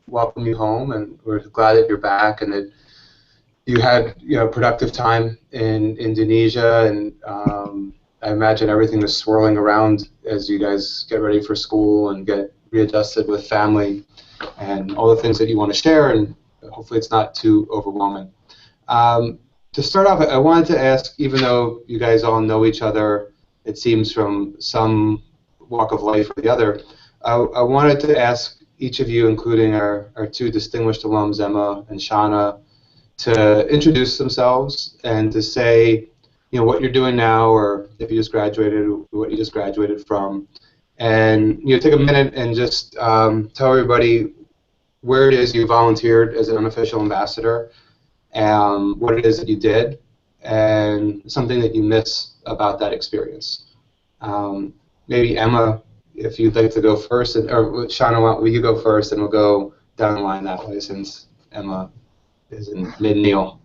welcome you home, and we're glad that you're back and that you had productive time in Indonesia, and I imagine everything is swirling around as you guys get ready for school and get readjusted with family and all the things that you want to share, and hopefully it's not too overwhelming. To start off, I wanted to ask, even though you guys all know each other, it seems from some walk of life or the other, I wanted to ask each of you, including our two distinguished alums, Emma and Shauna, to introduce themselves and to say, what you're doing now, or if you just graduated, what you just graduated from, and take a minute and just tell everybody where it is you volunteered as an unofficial ambassador, what it is that you did, and something that you miss about that experience. Maybe Emma, if you'd like to go first, or Shauna, will you go first, and we'll go down the line that way since Emma is in mid-meal.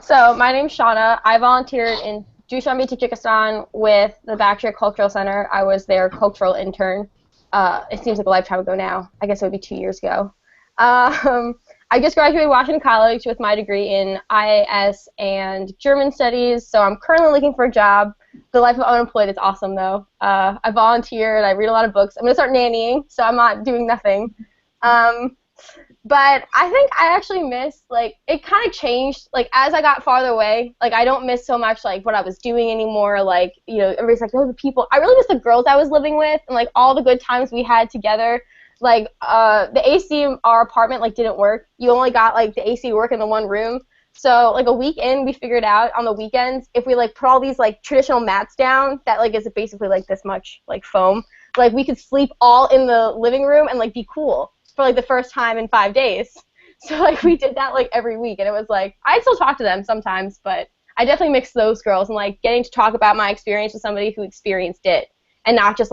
So my name's Shauna. I volunteered in Dushanbe, Tajikistan with the Bactria Cultural Center. I was their cultural intern. It seems like a lifetime ago now. I guess it would be 2 years ago. I just graduated Washington College with my degree in IAS and German studies, so I'm currently looking for a job. The life of unemployed is awesome, though. I volunteered. I read a lot of books. I'm going to start nannying, so I'm not doing nothing. But I think I actually miss, it kind of changed, as I got farther away. I don't miss so much, what I was doing anymore. Everybody's like, oh, the people. I really miss the girls I was living with and, all the good times we had together. The AC in our apartment, didn't work. You only got, the AC work in the one room. So, a week in, we figured out on the weekends, if we, put all these, traditional mats down that, is basically, this much, foam, we could sleep all in the living room and, be cool for, the first time in 5 days. So, we did that, every week. And it was, I still talk to them sometimes, but I definitely mix those girls and, getting to talk about my experience with somebody who experienced it and not just,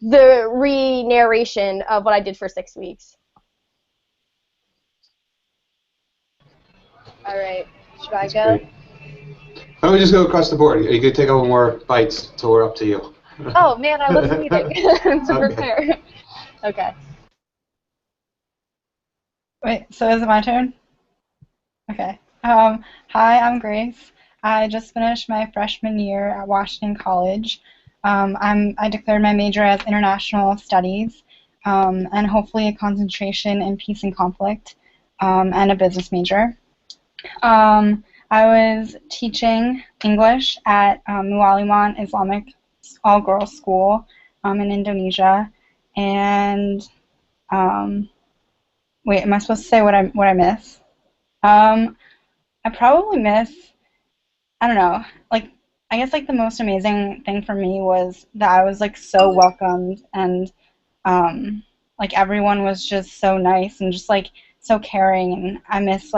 the re-narration of what I did for 6 weeks. All right, should I That's go? Great. Why don't we just go across the board? You could take a couple more bites till we're up to you. Oh, man, I wasn't eating to prepare. Okay. Wait, so is it my turn? Okay. Hi, I'm Grace. I just finished my freshman year at Washington College. I declared my major as International Studies, and hopefully a concentration in peace and conflict, and a business major. I was teaching English at Muwaliman Islamic all-girls school in Indonesia, and wait, am I supposed to say what I miss? I probably miss, I don't know, I guess the most amazing thing for me was that I was so welcomed, and everyone was just so nice and just so caring, and I miss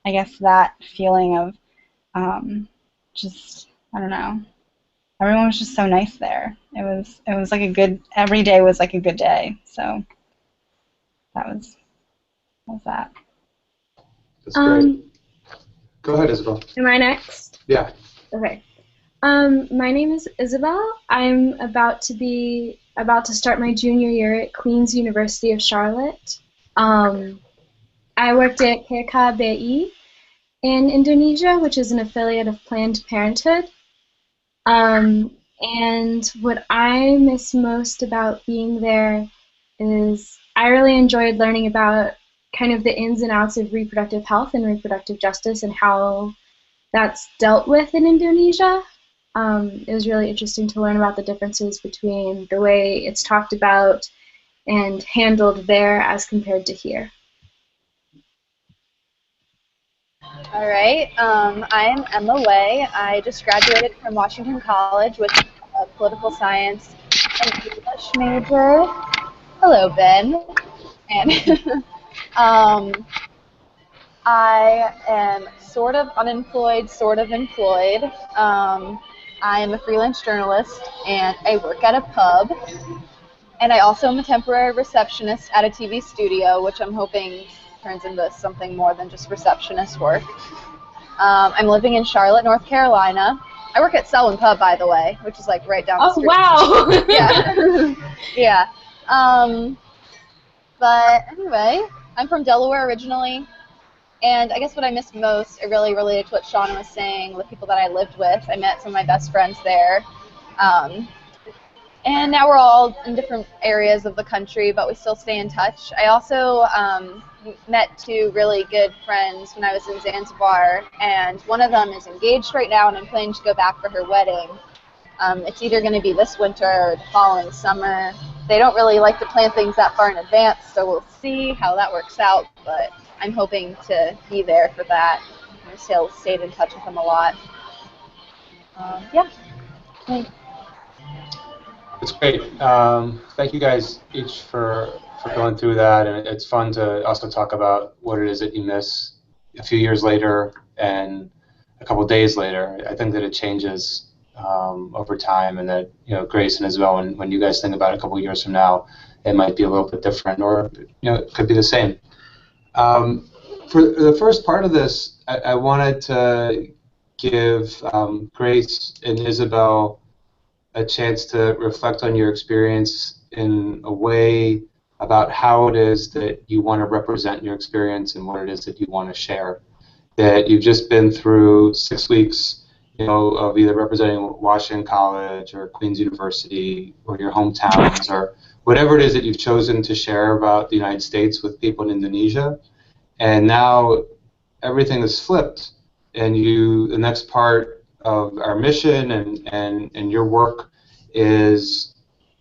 I guess that feeling of just, I don't know, everyone was just so nice there. It was every day was a good day, so that was that. That's great. Go ahead, Isabel. Am I next? Yeah. Okay. My name is Isabel. I'm about to start my junior year at Queen's University of Charlotte. I worked at KKBI in Indonesia, which is an affiliate of Planned Parenthood. And what I miss most about being there is I really enjoyed learning about kind of the ins and outs of reproductive health and reproductive justice and how that's dealt with in Indonesia. It was really interesting to learn about the differences between the way it's talked about and handled there as compared to here. All right, I am Emma Way. I just graduated from Washington College with a political science and English major. Hello, Ben. And I am sort of unemployed, sort of employed. I am a freelance journalist, and I work at a pub. And I also am a temporary receptionist at a TV studio, which I'm hoping turns into something more than just receptionist work. I'm living in Charlotte, North Carolina. I work at Selwyn Pub, by the way, which is right down the street. Oh, wow! Yeah. Yeah. But anyway, I'm from Delaware originally, and I guess what I miss most, it really related to what Shauna was saying, the people that I lived with. I met some of my best friends there. Um, and now we're all in different areas of the country, but we still stay in touch. I also met two really good friends when I was in Zanzibar, and one of them is engaged right now, and I'm planning to go back for her wedding. It's either going to be this winter or the following summer. They don't really like to plan things that far in advance, so we'll see how that works out, but I'm hoping to be there for that. I still stayed in touch with them a lot. Yeah. Thanks. It's great. Thank you guys each for going through that, and it's fun to also talk about what it is that you miss a few years later and a couple days later. I think that it changes over time, and that Grace and Isabel, when you guys think about it a couple years from now, it might be a little bit different, or it could be the same. For the first part of this, I wanted to give Grace and Isabel a chance to reflect on your experience in a way about how it is that you want to represent your experience and what it is that you want to share. That you've just been through 6 weeks, of either representing Washington College or Queen's University or your hometowns or whatever it is that you've chosen to share about the United States with people in Indonesia. And now everything is flipped, and the next part of our mission and your work is,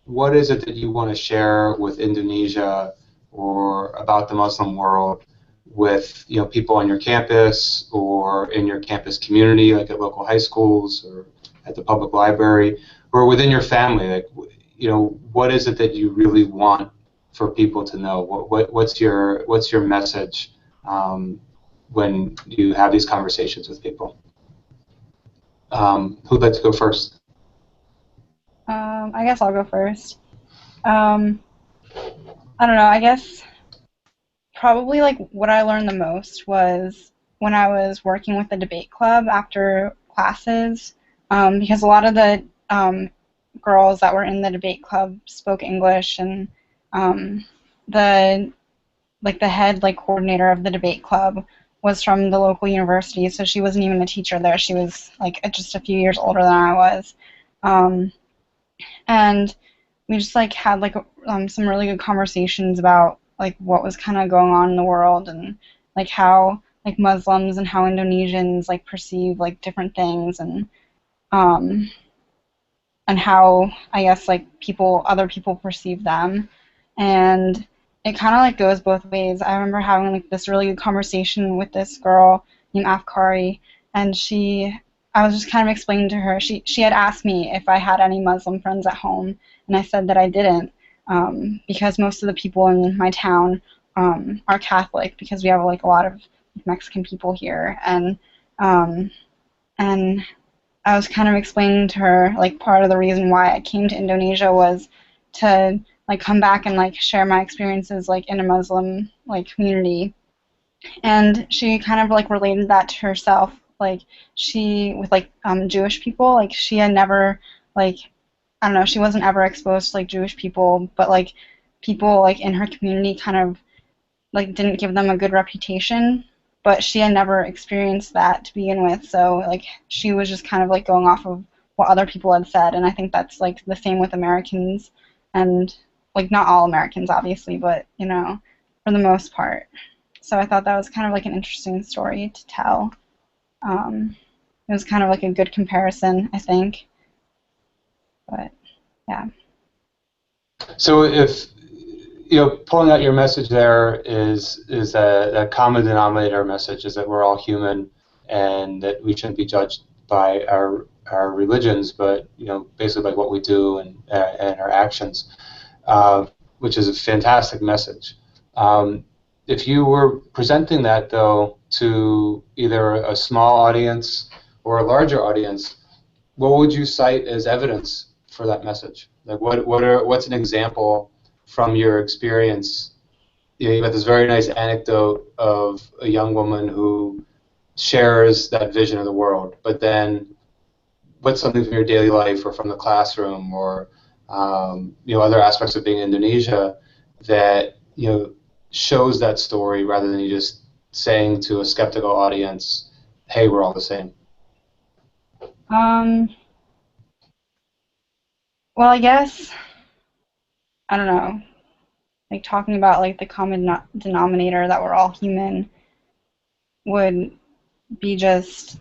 what is it that you want to share with Indonesia or about the Muslim world with people on your campus or in your campus community, like at local high schools or at the public library, or within your family? Like, what is it that you really want for people to know? What's your message when you have these conversations with people? Who'd like to go first? I guess I'll go first. I don't know. I guess probably like what I learned the most was when I was working with the debate club after classes, because a lot of the girls that were in the debate club spoke English, and the head coordinator of the debate club was from the local university, so she wasn't even a teacher there. She was just a few years older than I was, and we just had some really good conversations about what was kind of going on in the world, and how Muslims and how Indonesians perceive different things, and how I guess other people perceive them, and it kind of goes both ways. I remember having this really good conversation with this girl named Afkari, and I was just kind of explaining to her, she had asked me if I had any Muslim friends at home, and I said that I didn't, because most of the people in my town are Catholic, because we have a lot of Mexican people here, and I was kind of explaining to her part of the reason why I came to Indonesia was to come back and share my experiences in a Muslim community, and she kind of related that to herself. She with Jewish people, she had never I don't know, she wasn't ever exposed to Jewish people, but people in her community kind of didn't give them a good reputation, but she had never experienced that to begin with, so she was just kind of going off of what other people had said, and I think that's the same with Americans, and not all Americans obviously, but for the most part. So I thought that was kind of an interesting story to tell. It was kind of a good comparison, I think. But yeah. So if pulling out your message there is that common denominator message is that we're all human and that we shouldn't be judged by our religions, but basically by what we do and our actions, which is a fantastic message. If you were presenting that though to either a small audience or a larger audience, what would you cite as evidence for that message? What's an example from your experience? You got this very nice anecdote of a young woman who shares that vision of the world, but then what's something from your daily life or from the classroom or other aspects of being in Indonesia that shows that story rather than you just saying to a skeptical audience, "Hey, we're all the same"? Well, I guess I don't know. Like talking about like the common denominator that we're all human would be just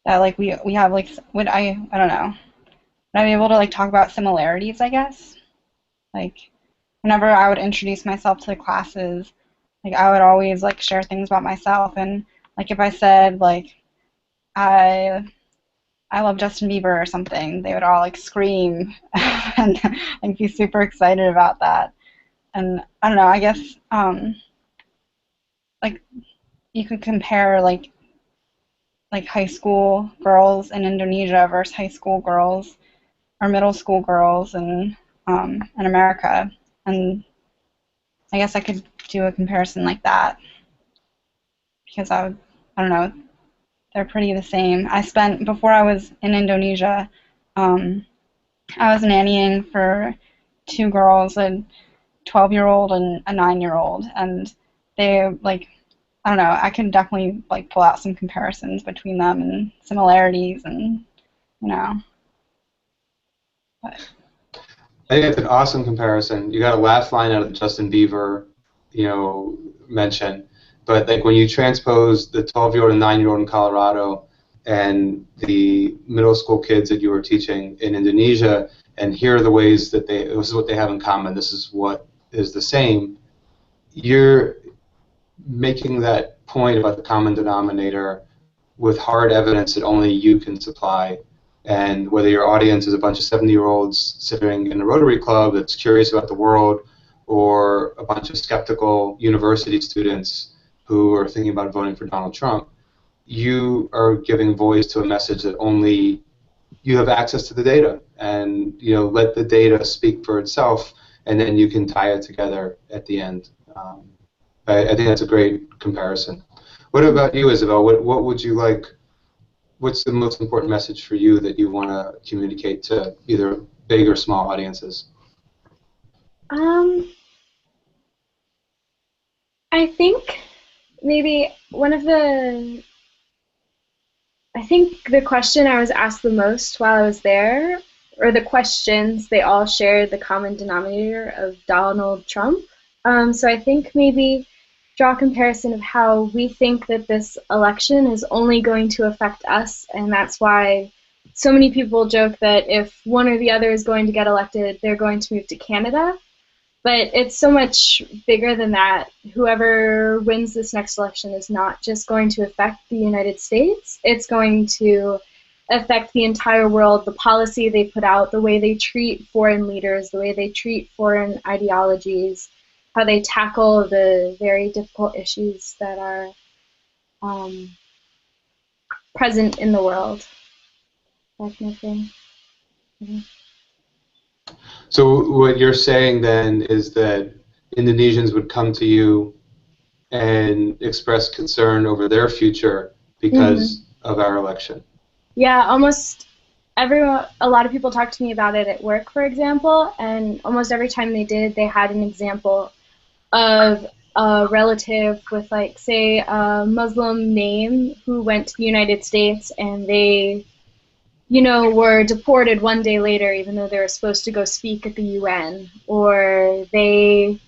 that like we have like would I don't know. Would I be able to like talk about similarities, I guess? Like whenever I would introduce myself to the classes, like I would always like share things about myself, and like if I said like I love Justin Bieber or something, they would all like scream and like be super excited about that. And I don't know, I guess like you could compare like high school girls in Indonesia versus high school girls or middle school girls in America, and I guess I could do a comparison like that because I don't know, they're pretty the same. Before I was in Indonesia, I was nannying for two girls, a 12-year-old and a 9-year-old, and they like I don't know, I can definitely like pull out some comparisons between them and similarities and but I think that's an awesome comparison. You got a laugh line out of the Justin Bieber, mention, but like when you transpose the 12-year-old and 9-year-old in Colorado and the middle school kids that you were teaching in Indonesia, and here are the ways that this is what they have in common, this is what is the same, you're making that point about the common denominator with hard evidence that only you can supply. And whether your audience is a bunch of 70-year-olds sitting in a Rotary Club that's curious about the world, or a bunch of skeptical university students who are thinking about voting for Donald Trump, you are giving voice to a message that only you have access to the data. And let the data speak for itself, and then you can tie it together at the end. I think that's a great comparison. What about you, Isabel? What would you like? What's the most important message for you that you want to communicate to either big or small audiences? I think maybe I think the question I was asked the most while I was there, or the questions, they all shared the common denominator of Donald Trump. So I think maybe draw a comparison of how we think that this election is only going to affect us, and that's why so many people joke that if one or the other is going to get elected, they're going to move to Canada. But it's so much bigger than that. Whoever wins this next election is not just going to affect the United States, it's going to affect the entire world, the policy they put out, the way they treat foreign leaders, the way they treat foreign ideologies, how they tackle the very difficult issues that are present in the world. That kind of thing. Mm-hmm. So what you're saying then is that Indonesians would come to you and express concern over their future because of our election. Yeah, almost everyone. A lot of people talk to me about it at work, for example, and almost every time they did, they had an example of a relative with, like, say, a Muslim name who went to the United States and they, were deported one day later, even though they were supposed to go speak at the UN, or they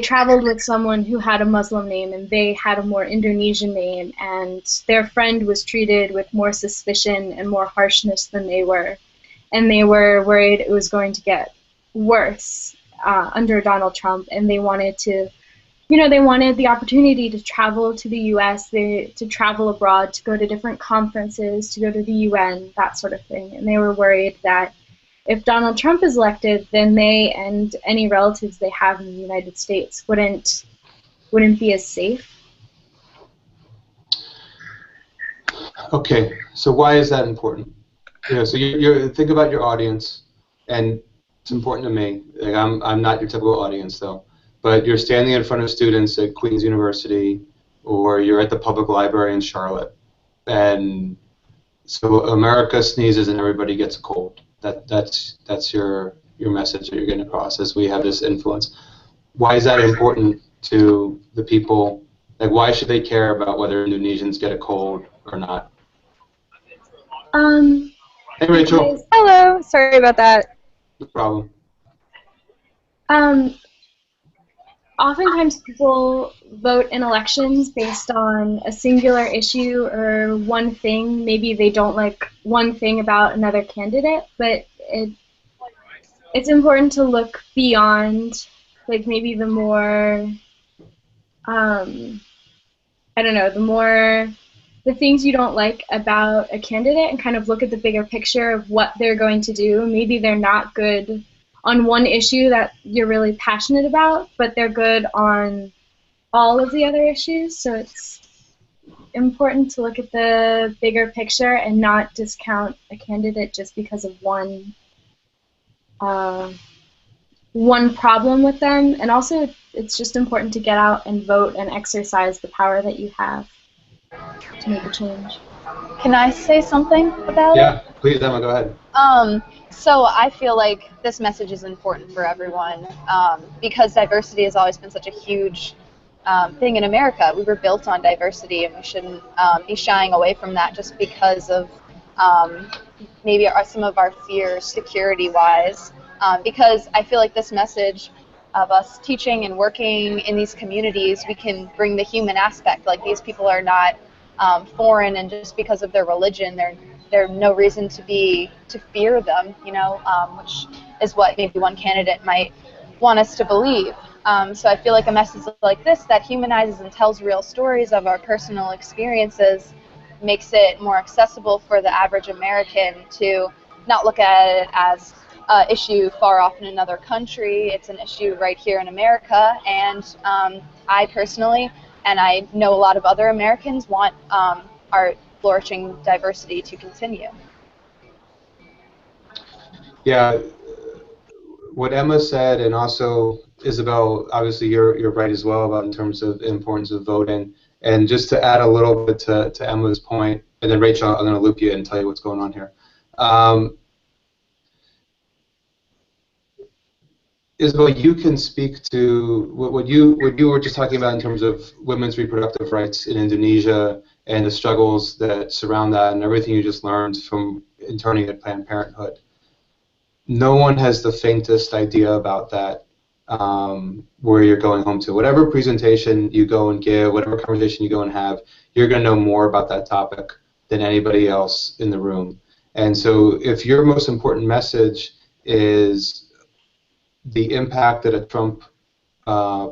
traveled with someone who had a Muslim name and they had a more Indonesian name, and their friend was treated with more suspicion and more harshness than they were, and they were worried it was going to get worse under Donald Trump, and they wanted to, they wanted the opportunity to travel to the U.S., to travel abroad, to go to different conferences, to go to the UN, that sort of thing, and they were worried that if Donald Trump is elected, then they and any relatives they have in the United States wouldn't be as safe. Okay, so why is that important? So you think about your audience, and it's important to me. Like I'm not your typical audience though, but you're standing in front of students at Queen's University, or you're at the public library in Charlotte, and so America sneezes and everybody gets a cold. That's your your message that you're getting across as we have this influence. Why is that important to the people? Like, why should they care about whether Indonesians get a cold or not? Hey, Rachel. Hello. Sorry about that. No problem. Oftentimes people vote in elections based on a singular issue or one thing. Maybe they don't like one thing about another candidate, but it's important to look beyond, like, maybe the more, I don't know, the things you don't like about a candidate, and kind of look at the bigger picture of what they're going to do. Maybe they're not good on one issue that you're really passionate about, but they're good on all of the other issues. So it's important to look at the bigger picture and not discount a candidate just because of one problem with them. And also, it's just important to get out and vote and exercise the power that you have to make a change. Can I say something about it? Yeah, please, Emma, go ahead. So I feel like this message is important for everyone because diversity has always been such a huge thing in America. We were built on diversity, and we shouldn't be shying away from that just because of maybe some of our fears security-wise. Because I feel like this message of us teaching and working in these communities, we can bring the human aspect. Like, these people are not foreign, and just because of their religion, there's no reason to fear them, you know, which is what maybe one candidate might want us to believe. So I feel like a message like this that humanizes and tells real stories of our personal experiences makes it more accessible for the average American to not look at it as an issue far off in another country. It's an issue right here in America, and I personally, and I know a lot of other Americans, want our flourishing diversity to continue. Yeah, what Emma said, and also Isabel, obviously you're right as well about in terms of the importance of voting. And just to add a little bit to Emma's point, and then Rachel, I'm going to loop you in and tell you what's going on here. Isabel, you can speak to what you were just talking about in terms of women's reproductive rights in Indonesia and the struggles that surround that, and everything you just learned from interning at Planned Parenthood. No one has the faintest idea about that, where you're going home to. Whatever presentation you go and give, whatever conversation you go and have, you're going to know more about that topic than anybody else in the room. And so if your most important message is the impact that a Trump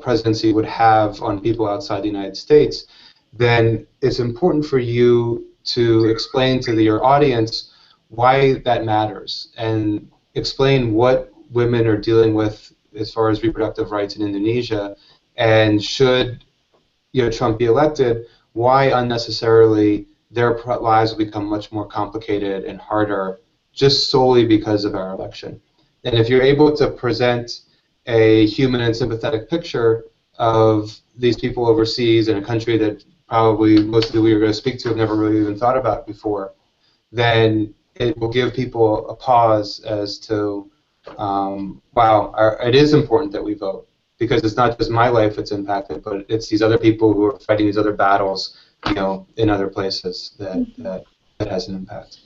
presidency would have on people outside the United States, then it's important for you to explain to your audience why that matters, and explain what women are dealing with as far as reproductive rights in Indonesia, and should Trump be elected, why unnecessarily their lives will become much more complicated and harder just solely because of our election. And if you're able to present a human and sympathetic picture of these people overseas in a country that probably most of the you're going to speak to have never really even thought about before, then it will give people a pause as to, wow, it is important that we vote, because it's not just my life that's impacted, but it's these other people who are fighting these other battles, in other places that has an impact.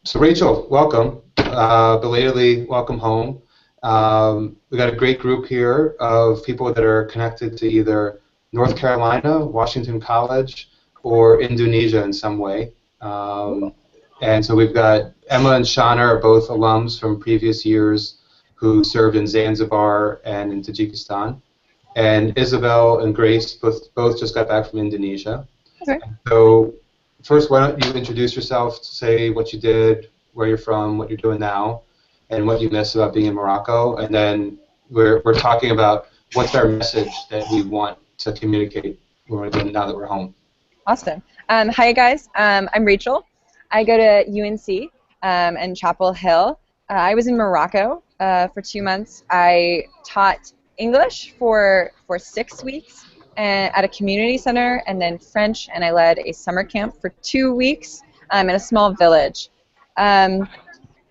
So Rachel, welcome. Belatedly, welcome home. We got a great group here of people that are connected to either North Carolina, Washington College, or Indonesia in some way. And so we've got Emma and Shauna are both alums from previous years who served in Zanzibar and in Tajikistan. And Isabel and Grace both just got back from Indonesia. Okay. So first, why don't you introduce yourself, say what you did, where you're from, what you're doing now, and what you miss about being in Morocco. And then we're talking about what's our message that we want to communicate now that we're home. Awesome. Hi, guys. I'm Rachel. I go to UNC and Chapel Hill. I was in Morocco for 2 months. I taught English for 6 weeks at a community center, and then French, and I led a summer camp for 2 weeks in a small village.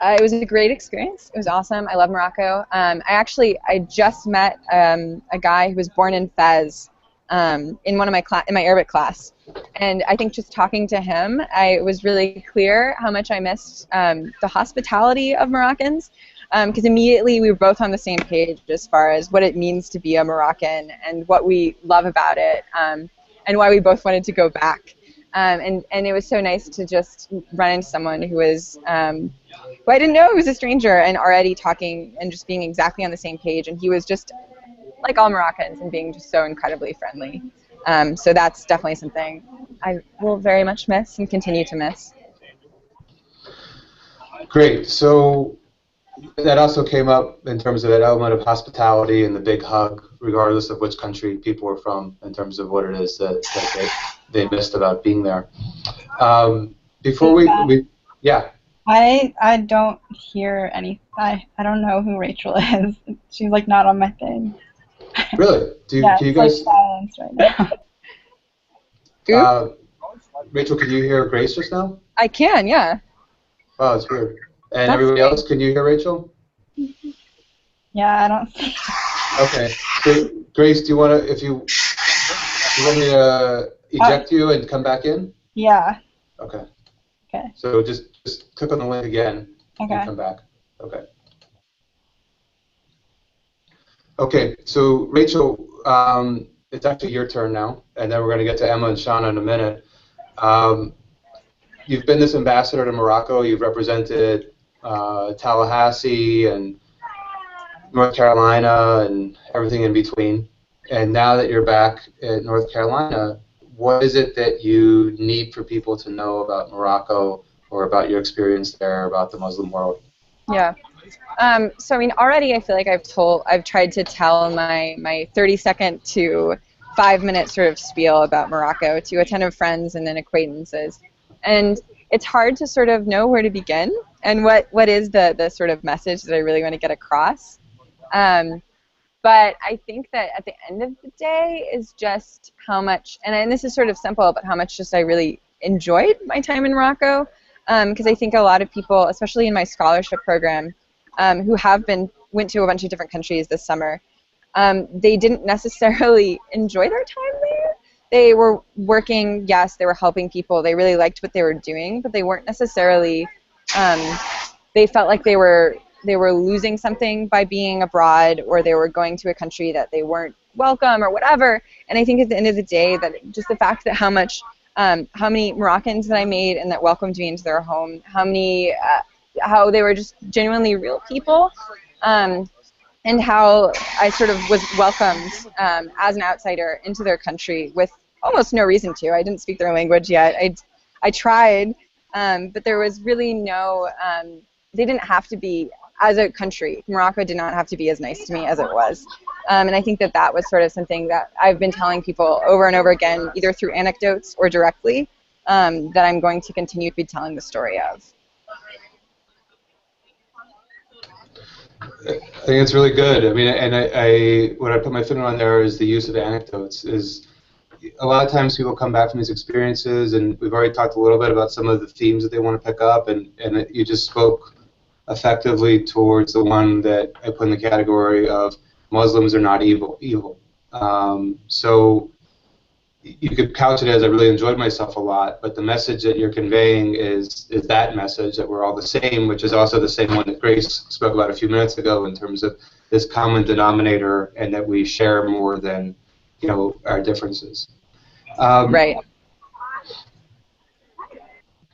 It was a great experience. It was awesome. I love Morocco. I just met a guy who was born in Fez in one of in my Arabic class, and I think just talking to him, it was really clear how much I missed the hospitality of Moroccans, because immediately we were both on the same page as far as what it means to be a Moroccan and what we love about it, and why we both wanted to go back. And it was so nice to just run into someone who was who I didn't know was a stranger, and already talking and just being exactly on the same page. And he was just like all Moroccans and being just so incredibly friendly. So that's definitely something I will very much miss and continue to miss. Great. So that also came up in terms of that element of hospitality and the big hug, regardless of which country people are from, in terms of what it is that they missed about being there. Before yeah. I don't hear any. I don't know who Rachel is. She's like not on my thing. Really? Yeah, can you guys? Like silence right now. Rachel, can you hear Grace just now? I can, yeah. Oh, it's weird. And That's everybody great. else, can you hear Rachel? Yeah, I don't see. Okay. So, Grace, do you want to, you want me to eject you and come back in? Yeah. Okay. Okay. So just click on the link again Okay. and come back. Okay. Okay. So Rachel, it's actually your turn now, and then we're going to get to Emma and Shauna in a minute. You've been this ambassador to Morocco. You've represented Tallahassee and North Carolina and everything in between. And now that you're back at North Carolina, what is it that you need for people to know about Morocco or about your experience there, about the Muslim world? Yeah. So I mean, already I feel like I've tried to tell my 30-second to 5-minute sort of spiel about Morocco to a ton of friends and then acquaintances, and it's hard to sort of know where to begin and what is the sort of message that I really want to get across. But I think that at the end of the day is just how much, and this is sort of simple, but how much just I really enjoyed my time in Morocco, because I think a lot of people, especially in my scholarship program, who went to a bunch of different countries this summer, they didn't necessarily enjoy their time there. They were working, yes, they were helping people, they really liked what they were doing, but they weren't necessarily, they felt like they were losing something by being abroad, or they were going to a country that they weren't welcome or whatever. And I think at the end of the day, that just the fact that how many Moroccans that I made and that welcomed me into their home, how they were just genuinely real people, and how I sort of was welcomed as an outsider into their country with almost no reason to. I didn't speak their language yet. I tried, but there was really no, they didn't have to be, as a country, Morocco did not have to be as nice to me as it was. And I think that was sort of something that I've been telling people over and over again, either through anecdotes or directly, that I'm going to continue to be telling the story of. I think it's really good. I mean, and what I put my finger on there is the use of anecdotes. Is a lot of times people come back from these experiences, and we've already talked a little bit about some of the themes that they want to pick up, and you just spoke effectively towards the one that I put in the category of Muslims are not evil. So you could couch it as I really enjoyed myself a lot, but the message that you're conveying is that message that we're all the same, which is also the same one that Grace spoke about a few minutes ago in terms of this common denominator, and that we share more than our differences. Right.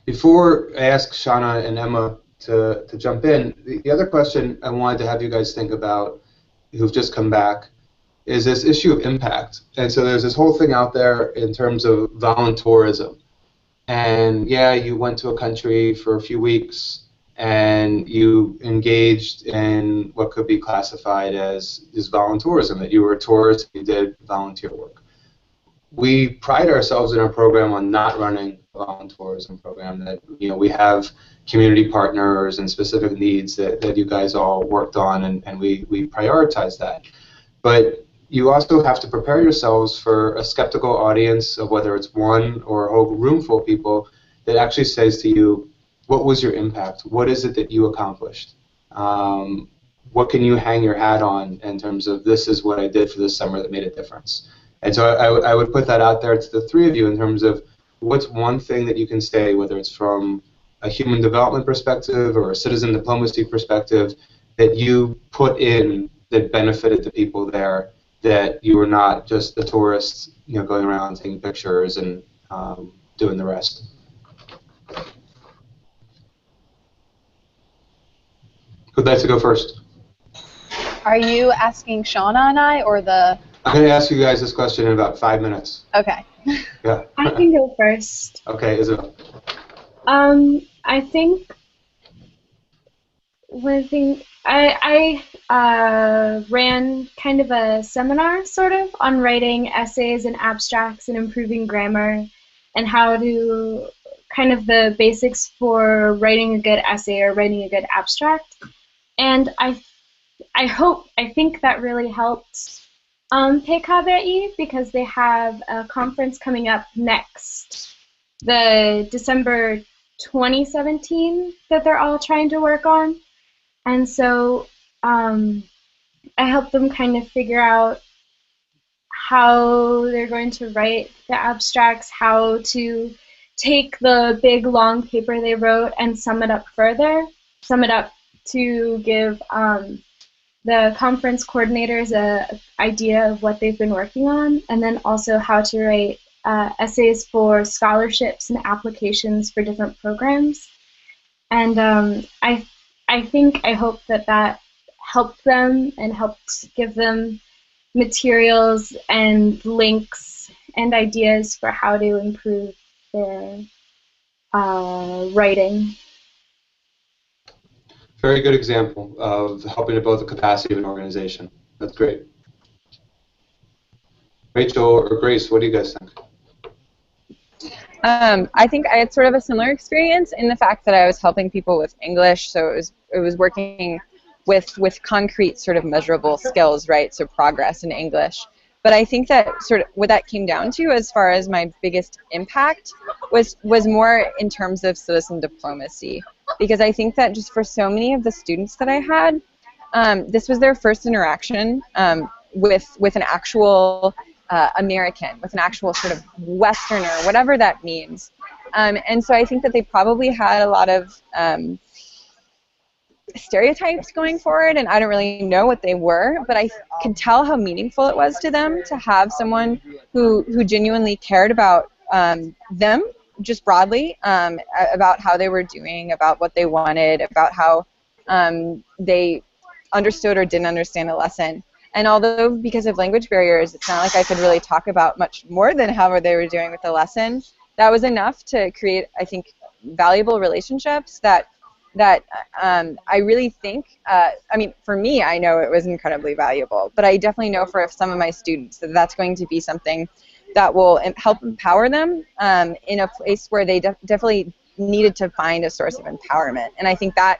Before I ask Shauna and Emma to jump in, the other question I wanted to have you guys think about, who've just come back, is this issue of impact. And so there's this whole thing out there in terms of voluntourism. And yeah, you went to a country for a few weeks and you engaged in what could be classified as voluntourism, that you were a tourist, you did volunteer work. We pride ourselves in our program on not running a voluntourism program, that we have community partners and specific needs that you guys all worked on, and we prioritize that. But you also have to prepare yourselves for a skeptical audience of whether it's one or a whole room full of people that actually says to you, what was your impact? What is it that you accomplished? What can you hang your hat on in terms of this is what I did for this summer that made a difference? And so I would put that out there to the three of you in terms of what's one thing that you can say, whether it's from a human development perspective or a citizen diplomacy perspective, that you put in that benefited the people there, that you were not just the tourists, going around taking pictures and doing the rest. Who'd like to go first? Are you asking Shauna and I, or the... I'm going to ask you guys this question in about 5 minutes. Okay. Yeah. I can go first. Okay, Isabel. I think one thing I ran kind of a seminar sort of on writing essays and abstracts and improving grammar and how to kind of the basics for writing a good essay or writing a good abstract. And I think that really helped PKBI because they have a conference coming up next, the December 2017 that they're all trying to work on. And so I helped them kind of figure out how they're going to write the abstracts, how to take the big long paper they wrote and sum it up to give the conference coordinators an idea of what they've been working on, and then also how to write essays for scholarships and applications for different programs. And I hope that helped them and helped give them materials and links and ideas for how to improve their writing. Very good example of helping to build the capacity of an organization. That's great. Rachel or Grace, what do you guys think? I think I had sort of a similar experience in the fact that I was helping people with English, so it was working with concrete sort of measurable skills, right? So progress in English. But I think that sort of what that came down to, as far as my biggest impact, was more in terms of citizen diplomacy, because I think that just for so many of the students that I had, this was their first interaction with an actual American, with an actual sort of Westerner, whatever that means. And so I think that they probably had a lot of stereotypes going forward, and I don't really know what they were, but I could tell how meaningful it was to them to have someone who genuinely cared about them, just broadly, about how they were doing, about what they wanted, about how they understood or didn't understand a lesson. And although because of language barriers, it's not like I could really talk about much more than how they were doing with the lesson, that was enough to create, I think, valuable relationships that I really think, I mean, for me, I know it was incredibly valuable, but I definitely know for some of my students that that's going to be something that will help empower them in a place where they definitely needed to find a source of empowerment. And I think that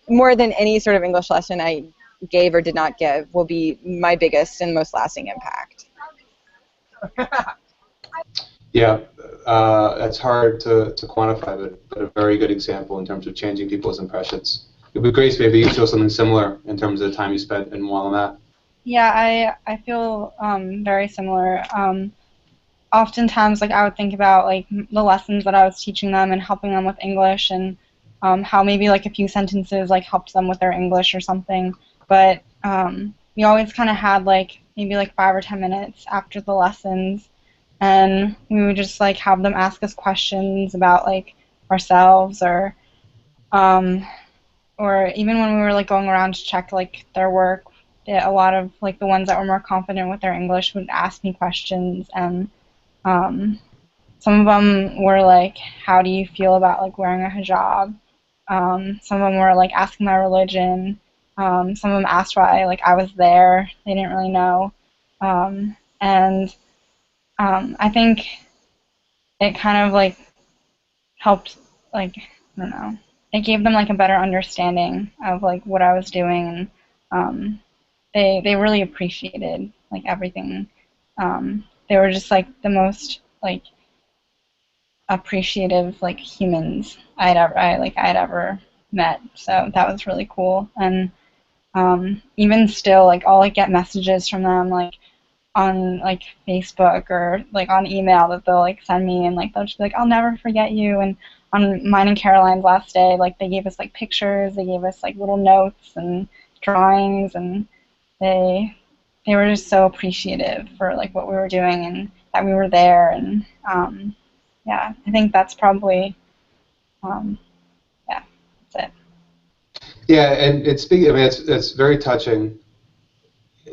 more than any sort of English lesson I gave or did not give will be my biggest and most lasting impact. Yeah, that's hard to quantify, but a very good example in terms of changing people's impressions. It would be great, maybe you feel something similar in terms of the time you spent in Willamette. Yeah, I feel very similar. Oftentimes, like, I would think about like the lessons that I was teaching them and helping them with English, and how maybe like a few sentences like helped them with their English or something. But we always kind of had like maybe like 5 or 10 minutes after the lessons, and we would just like have them ask us questions about like ourselves, or even when we were like going around to check like their work, a lot of like the ones that were more confident with their English would ask me questions, and some of them were like, how do you feel about like wearing a hijab? Some of them were like asking my religion. Some of them asked why like I was there. They didn't really know. And I think it kind of like helped, like, I don't know, it gave them like a better understanding of like what I was doing, and they really appreciated like everything. They were just like the most like appreciative like humans I'd ever met. So that was really cool. And even still, like I'll like get messages from them like on like Facebook or like on email that they'll like send me, and like they'll just be like, I'll never forget you. And on mine and Caroline's last day, like they gave us like pictures, they gave us like little notes and drawings, and they were just so appreciative for like what we were doing and that we were there. And yeah, I think that's probably yeah, that's it. Yeah, and speaking, I mean, it's very touching.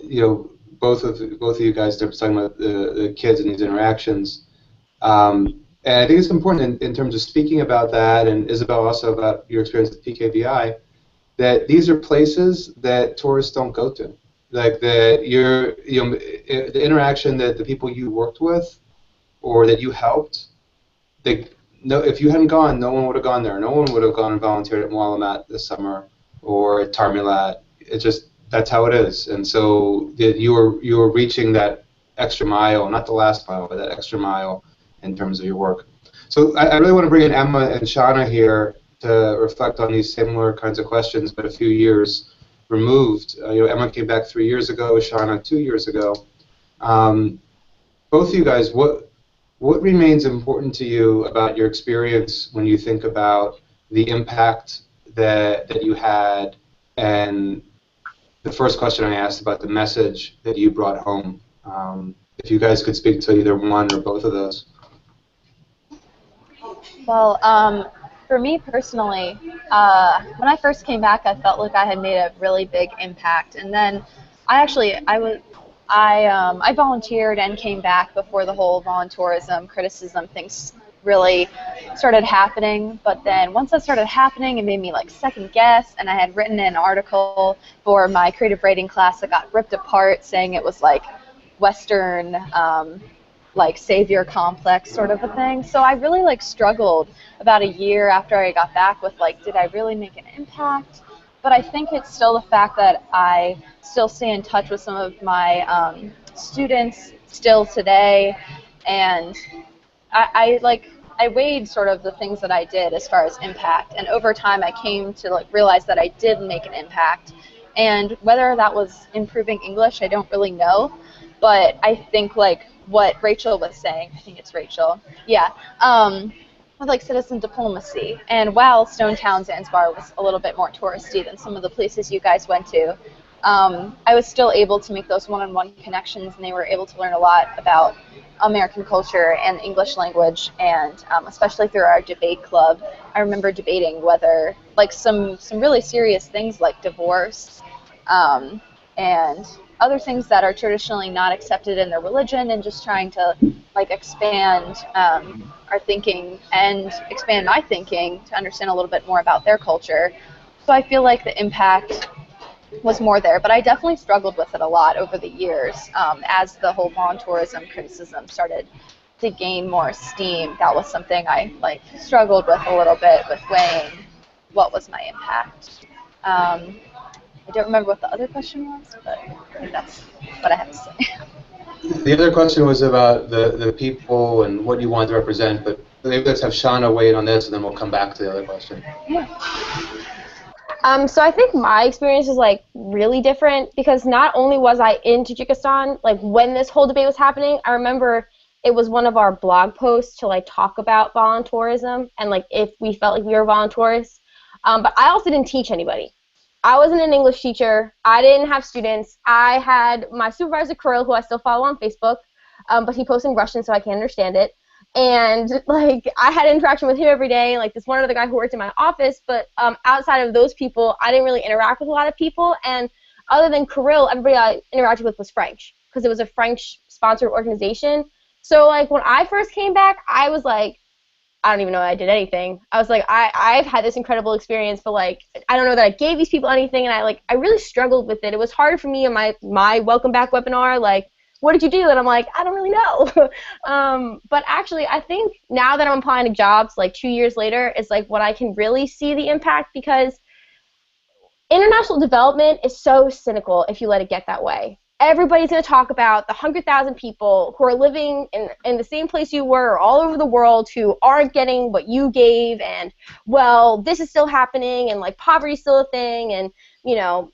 You know, both of you guys talking about the kids and these interactions, and I think it's important in terms of speaking about that, and Isabel also about your experience with PKVI, that these are places that tourists don't go to. Like the interaction that the people you worked with or that you helped, if you hadn't gone, no one would have gone there. No one would have gone and volunteered at Moalamat this summer or at Tarmulat. It's just, that's how it is. And so you were reaching that extra mile, not the last mile, but that extra mile in terms of your work. So I really want to bring in Emma and Shauna here to reflect on these similar kinds of questions, but a few years removed. Emma came back 3 years ago, Shauna 2 years ago. Both of you guys, what remains important to you about your experience when you think about the impact that you had, and the first question I asked about the message that you brought home? If you guys could speak to either one or both of those. Well, for me personally, when I first came back, I felt like I had made a really big impact. And then I volunteered and came back before the whole voluntourism criticism things really started happening. But then once that started happening, it made me like second guess. And I had written an article for my creative writing class that got ripped apart, saying it was like Western like savior complex sort of a thing. So I really like struggled about a year after I got back with like, did I really make an impact? But I think it's still the fact that I still stay in touch with some of my students still today, and I weighed sort of the things that I did as far as impact, and over time I came to like realize that I did make an impact. And whether that was improving English, I don't really know, but I think like what Rachel was saying, I think it's Rachel, yeah, with like citizen diplomacy. And while Stone Town, Zanzibar was a little bit more touristy than some of the places you guys went to, I was still able to make those one-on-one connections, and they were able to learn a lot about American culture and the English language, and especially through our debate club. I remember debating whether, like, some really serious things like divorce and other things that are traditionally not accepted in their religion, and just trying to like expand our thinking and expand my thinking to understand a little bit more about their culture. So I feel like the impact was more there, but I definitely struggled with it a lot over the years as the whole voluntourism criticism started to gain more steam. That was something I like struggled with a little bit, with weighing what was my impact. I don't remember what the other question was, but I think that's what I have to say. The other question was about the people and what you wanted to represent, but maybe let's have Shauna weigh in on this, and then we'll come back to the other question. Yeah. So I think my experience is like really different, because not only was I in Tajikistan, like when this whole debate was happening, I remember it was one of our blog posts to like talk about voluntourism and like if we felt like we were voluntourists. But I also didn't teach anybody. I wasn't an English teacher. I didn't have students. I had my supervisor, Kirill, who I still follow on Facebook, but he posts in Russian so I can't understand it. And like I had interaction with him every day, like this one other guy who worked in my office, but outside of those people, I didn't really interact with a lot of people. And other than Kirill, everybody I interacted with was French, because it was a French-sponsored organization. So like when I first came back, I was like, I don't even know that I did anything. I was like, I've had this incredible experience, but like I don't know that I gave these people anything, and I really struggled with it. It was hard for me in my welcome back webinar, like, what did you do? And I'm like, I don't really know. But actually, I think now that I'm applying to jobs, like 2 years later, is like when I can really see the impact, because international development is so cynical if you let it get that way. everybody's going to talk about the 100,000 people who are living in the same place you were or all over the world who aren't getting what you gave, and, well, this is still happening, and, like, poverty's still a thing, and, you know,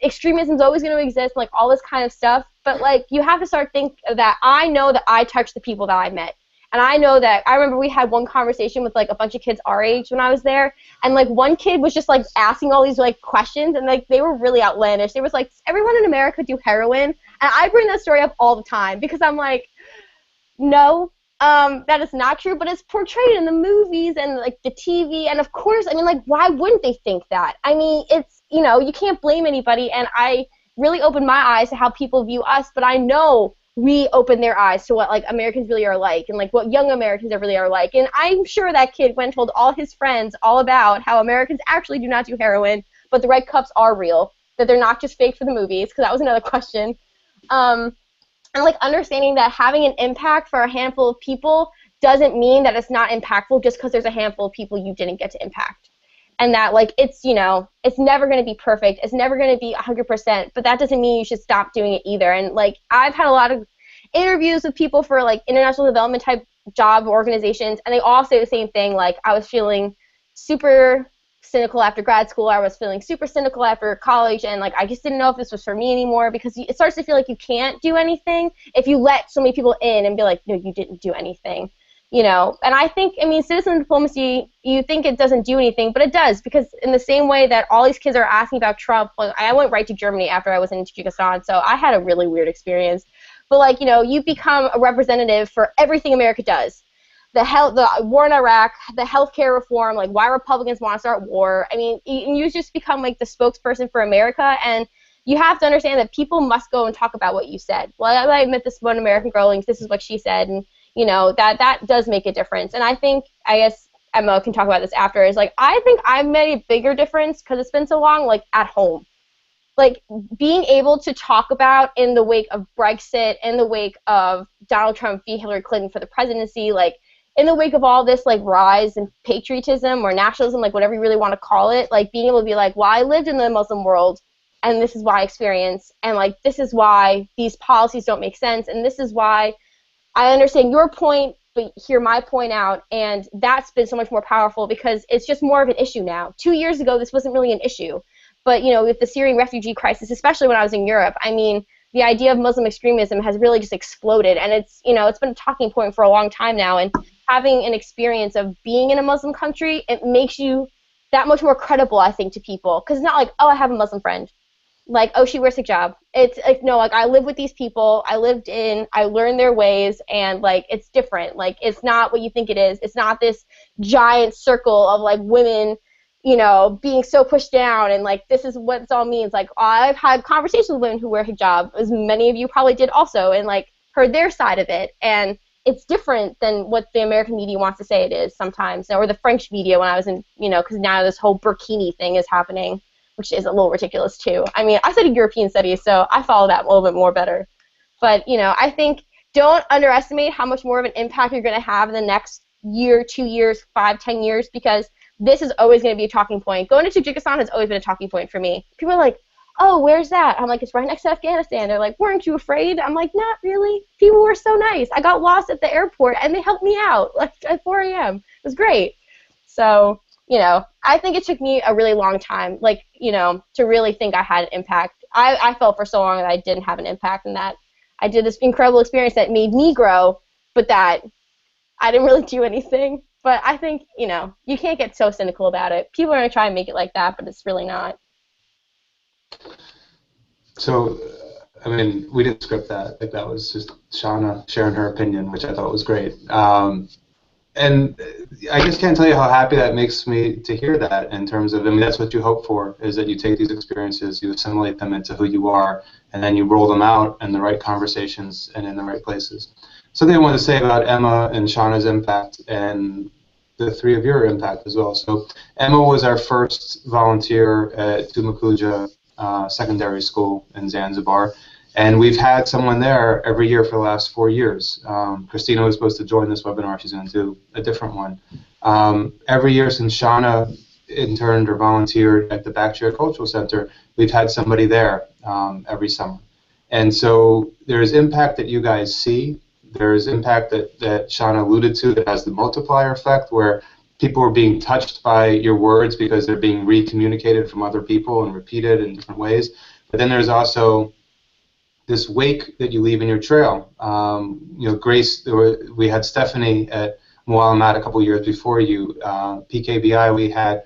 extremism's always going to exist, like, all this kind of stuff. But, like, you have to start thinking that I know that I touched the people that I met. And I know that, I remember we had one conversation with, like, a bunch of kids our age when I was there, and, like, one kid was just, like, asking all these, like, questions, and, like, they were really outlandish. They was like, does everyone in America do heroin? And I bring that story up all the time, because I'm like, no, that is not true, but it's portrayed in the movies and, like, the TV, and, of course, I mean, like, why wouldn't they think that? I mean, it's, you know, you can't blame anybody, and I really opened my eyes to how people view us, but I know we open their eyes to what, like, Americans really are like, and, like, what young Americans really are like. And I'm sure that kid went and told all his friends all about how Americans actually do not do heroin, but the red cups are real, that they're not just fake for the movies, because that was another question. And, like, understanding that having an impact for a handful of people doesn't mean that it's not impactful just because there's a handful of people you didn't get to impact. And that, like, it's, you know, it's never going to be perfect. It's never going to be 100%, but that doesn't mean you should stop doing it either. And, like, I've had a lot of interviews with people for, like, international development type job organizations, and they all say the same thing. Like, I was feeling super cynical after grad school. I was feeling super cynical after college, and, like, I just didn't know if this was for me anymore, because it starts to feel like you can't do anything if you let so many people in and be like, no, you didn't do anything. You know, and I think, I mean, citizen diplomacy, you think it doesn't do anything, but it does, because in the same way that all these kids are asking about Trump, like, I went right to Germany after I was in Tajikistan, so I had a really weird experience. But, like, you know, you become a representative for everything America does. The war in Iraq, the healthcare reform, like, why Republicans want to start war. I mean, you just become, like, the spokesperson for America, and you have to understand that people must go and talk about what you said. Well, I met this one American girl, and this is what she said, and you know, that does make a difference. And I think, I guess Emma can talk about this after, is like, I think I've made a bigger difference, because it's been so long, like, at home. Like, being able to talk about, in the wake of Brexit, in the wake of Donald Trump v. Hillary Clinton for the presidency, like, in the wake of all this, like, rise in patriotism or nationalism, like, whatever you really want to call it, like, being able to be like, well, I lived in the Muslim world, and this is what I experienced, and, like, this is why these policies don't make sense, and this is why I understand your point, but hear my point out, and that's been so much more powerful, because it's just more of an issue now. 2 years ago, this wasn't really an issue, but, you know, with the Syrian refugee crisis, especially when I was in Europe, I mean, the idea of Muslim extremism has really just exploded, and it's, you know, it's been a talking point for a long time now, and having an experience of being in a Muslim country, it makes you that much more credible, I think, to people, because it's not like, oh, I have a Muslim friend. Like, oh, she wears hijab. It's like, no, like, I live with these people, I learned their ways, and, like, it's different. Like, it's not what you think it is. It's not this giant circle of, like, women, you know, being so pushed down, and, like, this is what it all means. Like, I've had conversations with women who wear hijab, as many of you probably did also, and, like, heard their side of it, and it's different than what the American media wants to say it is sometimes, or the French media when I was in, you know, because now this whole burkini thing is happening, which is a little ridiculous too. I mean, I studied European studies, so I follow that a little bit more better. But, you know, I think don't underestimate how much more of an impact you're going to have in the next year, 2 years, 5, 10 years, because this is always going to be a talking point. Going to Tajikistan has always been a talking point for me. People are like, oh, where's that? I'm like, it's right next to Afghanistan. They're like, weren't you afraid? I'm like, not really. People were so nice. I got lost at the airport, and they helped me out, like, at 4 a.m. It was great. So, you know, I think it took me a really long time, like, you know, to really think I had an impact. I felt for so long that I didn't have an impact, and that I did this incredible experience that made me grow, but that I didn't really do anything. But I think, you know, you can't get so cynical about it. People are going to try and make it like that, but it's really not. So, I mean, we didn't script that. Like, that was just Shauna sharing her opinion, which I thought was great. And I just can't tell you how happy that makes me to hear that, in terms of, I mean, that's what you hope for, is that you take these experiences, you assimilate them into who you are, and then you roll them out in the right conversations and in the right places. Something I want to say about Emma and Shauna's impact, and the three of your impact as well. So Emma was our first volunteer at Tumakuja Secondary School in Zanzibar. And we've had someone there every year for the last 4 years. Christina was supposed to join this webinar. She's going to do a different one. Every year since Shauna interned or volunteered at the Backchair Cultural Center, we've had somebody there every summer. And so there's impact that you guys see. There's impact that Shauna alluded to that has the multiplier effect, where people are being touched by your words because they're being re-communicated from other people and repeated in different ways. But then there's also this wake that you leave in your trail. Grace, we had Stephanie at Moalamat a couple years before you. PKBI, we had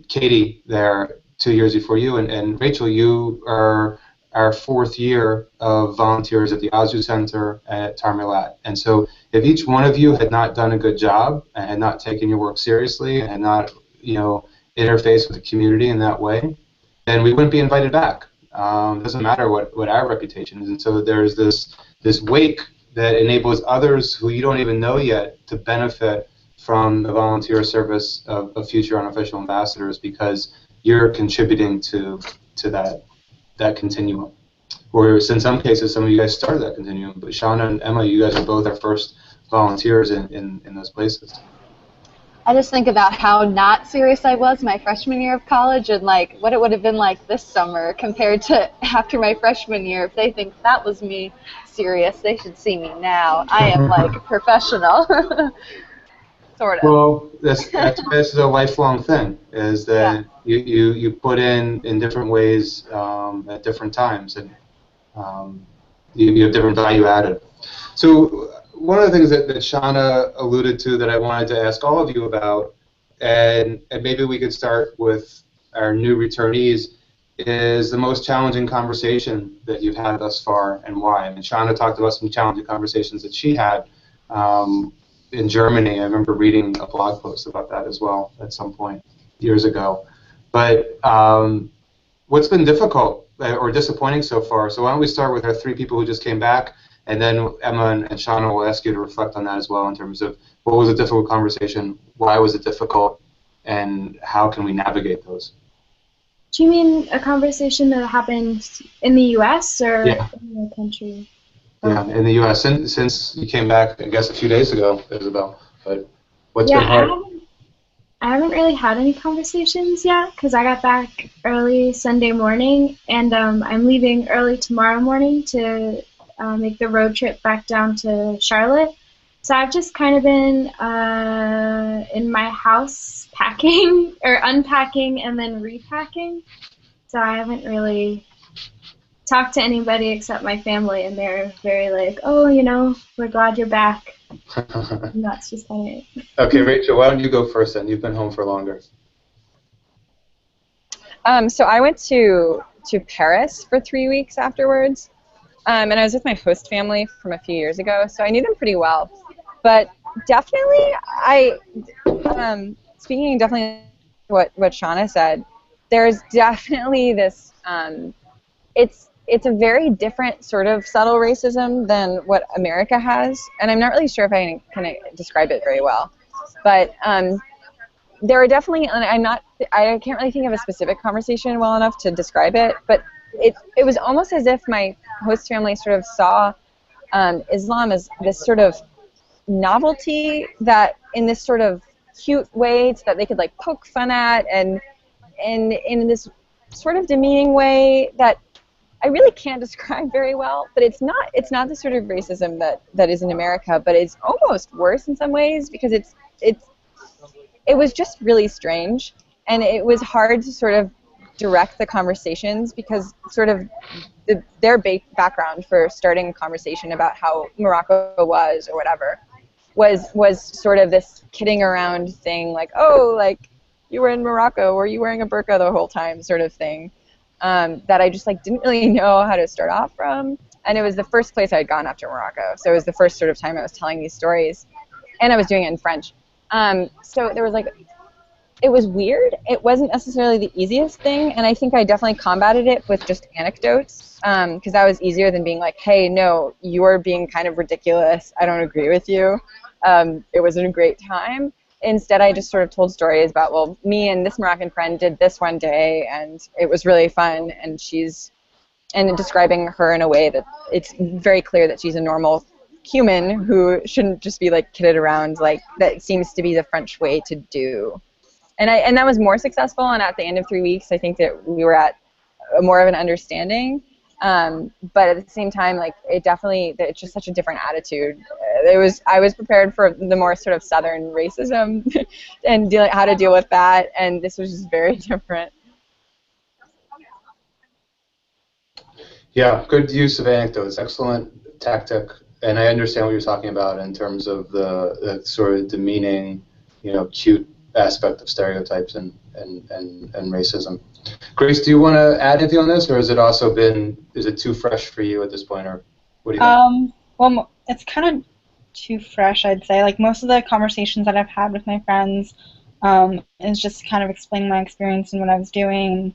Katie there 2 years before you. And Rachel, you are our 4th year of volunteers at the Azu Center at Tarmalat. And so if each one of you had not done a good job and had not taken your work seriously and not, interfaced with the community in that way, then we wouldn't be invited back. It doesn't matter what our reputation is. And so there's this wake that enables others who you don't even know yet to benefit from the volunteer service of future unofficial ambassadors, because you're contributing to that continuum. Or in some cases, some of you guys started that continuum, but Shauna and Emma, you guys are both our first volunteers in those places. I just think about how not serious I was my freshman year of college, and like what it would have been like this summer compared to after my freshman year. If they think that was me serious, they should see me now. I am like a professional. Sort of. Well, this is a lifelong thing, is that you put in different ways at different times, and you have different value added. So one of the things that Shauna alluded to that I wanted to ask all of you about, and maybe we could start with our new returnees, is the most challenging conversation that you've had thus far, and why. And Shauna talked about some challenging conversations that she had in Germany. I remember reading a blog post about that as well at some point years ago. But what's been difficult or disappointing so far? So why don't we start with our 3 people who just came back, and then Emma and Shauna will ask you to reflect on that as well in terms of what was a difficult conversation, why was it difficult, and how can we navigate those? Do you mean a conversation that happened in the U.S. or in the country? Yeah, in the U.S. Since you came back, I guess a few days ago, Isabel. But what's been hard? I haven't really had any conversations yet because I got back early Sunday morning, and I'm leaving early tomorrow morning to make the road trip back down to Charlotte. So I've just kind of been in my house packing or unpacking and then repacking. So I haven't really talked to anybody except my family, and they're very like, oh, we're glad you're back. And that's just kind of it. Okay, Rachel, why don't you go first then? You've been home for longer. So I went to Paris for 3 weeks afterwards, and I was with my host family from a few years ago, so I knew them pretty well. But definitely, speaking definitely what Shauna said, there's definitely this, it's a very different sort of subtle racism than what America has, and I'm not really sure if I can describe it very well. But there are definitely, and I can't really think of a specific conversation well enough to describe it, but it was almost as if my host family sort of saw Islam as this sort of novelty that in this sort of cute way that they could like poke fun at, and in this sort of demeaning way that I really can't describe very well, but it's not the sort of racism that is in America, but it's almost worse in some ways because it was just really strange, and it was hard to sort of direct the conversations because sort of their background for starting a conversation about how Morocco was or whatever was sort of this kidding around thing, like, oh, like you were in Morocco, were you wearing a burqa the whole time sort of thing. That I just like didn't really know how to start off from, and it was the first place I had gone after Morocco, so it was the first sort of time I was telling these stories, and I was doing it in French. So there was like, it was weird. It wasn't necessarily the easiest thing, and I think I definitely combated it with just anecdotes, because that was easier than being like, hey, no, you're being kind of ridiculous. I don't agree with you. It wasn't a great time. Instead, I just sort of told stories about, well, me and this Moroccan friend did this one day, and it was really fun, and describing her in a way that it's very clear that she's a normal human who shouldn't just be, like, kidded around, like, that seems to be the French way to do. And that was more successful, and at the end of 3 weeks, I think that we were at more of an understanding. But at the same time, like it's just such a different attitude. I was prepared for the more sort of Southern racism and how to deal with that, and this was just very different. Yeah, good use of anecdotes. Excellent tactic. And I understand what you're talking about in terms of the sort of demeaning, cute aspect of stereotypes and racism. Grace, do you want to add anything on this, or is it too fresh for you at this point, or what do you think? Well, it's kind of too fresh, I'd say. Like, most of the conversations that I've had with my friends is just kind of explaining my experience and what I was doing,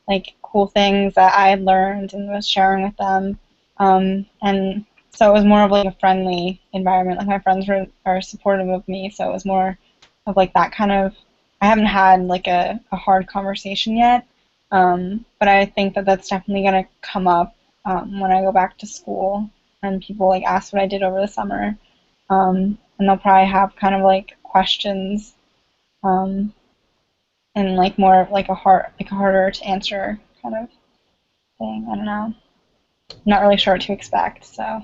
like cool things that I had learned and was sharing with them. And so it was more of like a friendly environment. Like, my friends are supportive of me, so it was more of like that kind of. I haven't had like a hard conversation yet, but I think that that's definitely going to come up when I go back to school and people like ask what I did over the summer, and they'll probably have kind of like questions, and like more like a harder to answer kind of thing. I don't know. I'm not really sure what to expect, so.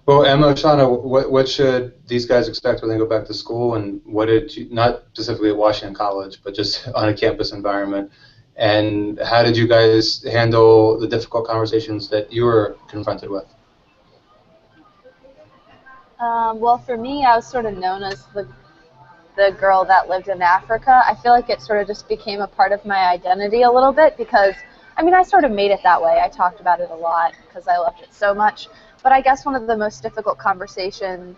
Well, Emma, Shauna, what should these guys expect when they go back to school, and what did you, not specifically at Washington College, but just on a campus environment, and how did you guys handle the difficult conversations that you were confronted with? Well, for me, I was sort of known as the girl that lived in Africa. I feel like it sort of just became a part of my identity a little bit because, I mean, I sort of made it that way. I talked about it a lot because I loved it so much. But I guess one of the most difficult conversations,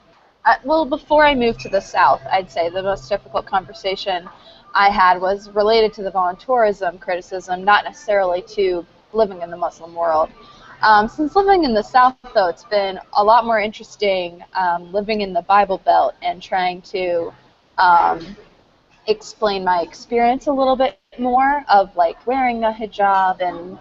well, before I moved to the South, I'd say the most difficult conversation I had was related to the voluntourism criticism, not necessarily to living in the Muslim world. Since living in the South, though, it's been a lot more interesting living in the Bible Belt and trying to explain my experience a little bit more of like wearing a hijab and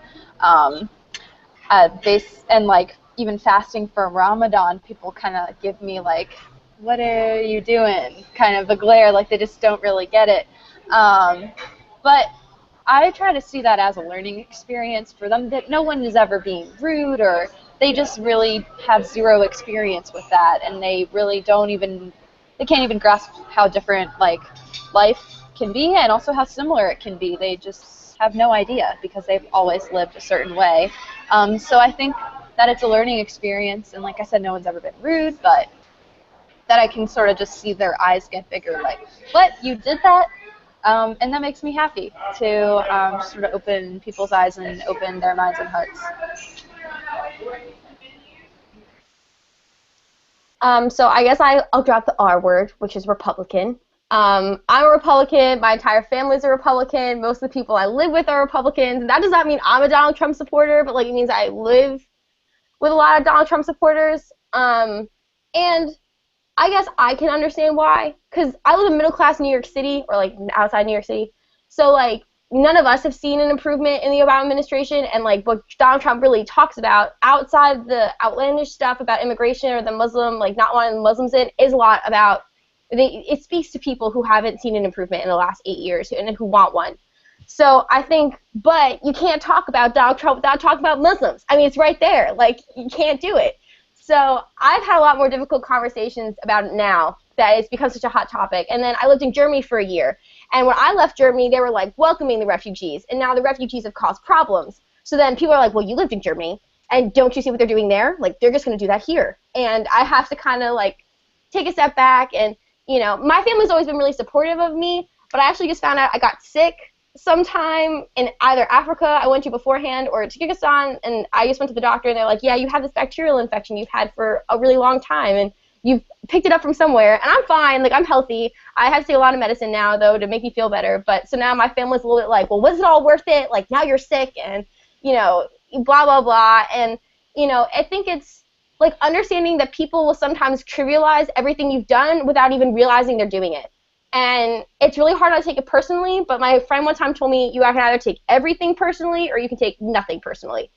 like even fasting for Ramadan. People kind of give me like, what are you doing? Kind of a glare, like they just don't really get it. But I try to see that as a learning experience for them, that no one is ever being rude, or they just really have zero experience with that, and they really they can't even grasp how different like life can be and also how similar it can be. They just have no idea because they've always lived a certain way. So I think that it's a learning experience, and like I said, no one's ever been rude, but that I can sort of just see their eyes get bigger, like, what, you did that? And that makes me happy to sort of open people's eyes and open their minds and hearts. So I guess I'll drop the R word, which is Republican. I'm a Republican. My entire family's a Republican. Most of the people I live with are Republicans. That does not mean I'm a Donald Trump supporter, but like it means I live with a lot of Donald Trump supporters. And I guess I can understand why, because I live in middle-class New York City, or like outside New York City. So like none of us have seen an improvement in the Obama administration, and like what Donald Trump really talks about outside the outlandish stuff about immigration or the Muslim, like not wanting Muslims in, is a lot about, it speaks to people who haven't seen an improvement in the last 8 years and who want one. So I think, but you can't talk about Donald Trump without talking about Muslims. I mean, it's right there. Like, you can't do it. So I've had a lot more difficult conversations about it now that it's become such a hot topic. And then I lived in Germany for a year. And when I left Germany, they were like welcoming the refugees. And now the refugees have caused problems. So then people are like, well, you lived in Germany, and don't you see what they're doing there? Like, they're just going to do that here. And I have to kind of like take a step back. And, you know, my family's always been really supportive of me, but I actually just found out I got sick sometime in either Africa I went to beforehand or Tajikistan, and I just went to the doctor, and they're like, yeah, you have this bacterial infection you've had for a really long time, and you've picked it up from somewhere. And I'm fine, like I'm healthy. I have to take a lot of medicine now, though, to make me feel better. But so now my family's a little bit like, well, was it all worth it? Like, now you're sick, and, you know, blah, blah, blah. And, you know, I think it's like understanding that people will sometimes trivialize everything you've done without even realizing they're doing it. And it's really hard to take it personally, but my friend one time told me you can either take everything personally or you can take nothing personally.